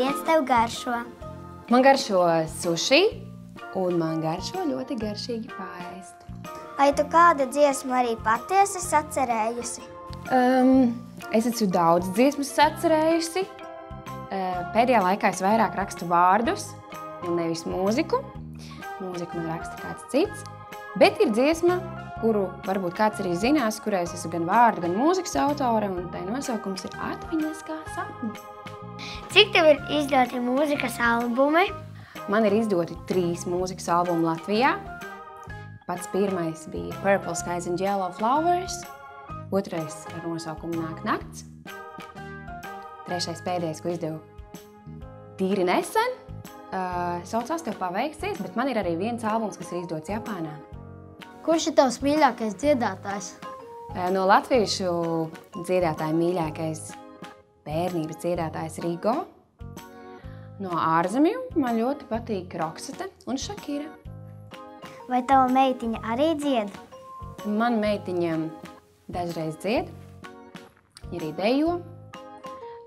ēdiens tev garšo? Man garšo suši, un man garšo ļoti garšīgi paēst. Vai tu kādu dziesmu arī patiesi sacerējusi? Es esmu daudz dziesmas sacerējusi. Pēdējā laikā es vairāk rakstu vārdus un nevis mūziku. Mūziku man raksta kāds cits. Bet ir dziesma, kuru varbūt kāds arī zinās, kurai es esmu gan vārdu, gan mūzikas autore, un tai nosaukums ir Atmiņas kā sapni. Cik tev ir izdoti mūzikas albumi? Man ir izdoti 3 mūzikas albumi Latvijā. Pats pirmais bija Purple Skies and Yellow Flowers, otrais ar nosaukumu Nāk nakts, trešais pēdējais, ko izdevu tīri nesen, saucās Tev paveiksies, bet man ir arī viens albums, kas ir izdots Japānā. Kurš ir tavs mīļākais dziedātājs? No latviešu dziedātāju mīļākais bērnības dziedātājs Rigo. No ārzemju man ļoti patīk Roksete un Šakira. Vai tava meitiņa arī dzied? Man meitiņa dažreiz dzied, arī dejo.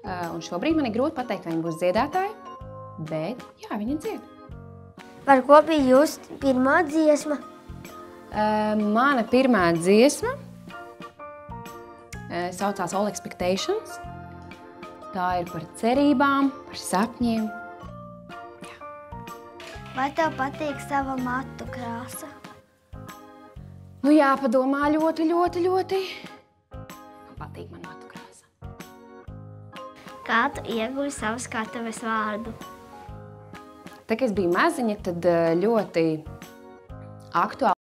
Un šobrīd man ir grūti pateikt, vai viņa būs dziedātāja, bet jā, viņa dzied. Par ko bija jūsu pirmā dziesma? Mana pirmā dziesma saucās All Expectations. Tā ir par cerībām, par sapņiem. Vai tev patīk sava matu krāsa? Nu jāpadomā ļoti. Patīk man matu krāsa. Kā tu ieguvi savu skatuves vārdu? Tā, kad es biju maziņa, tad ļoti aktuāli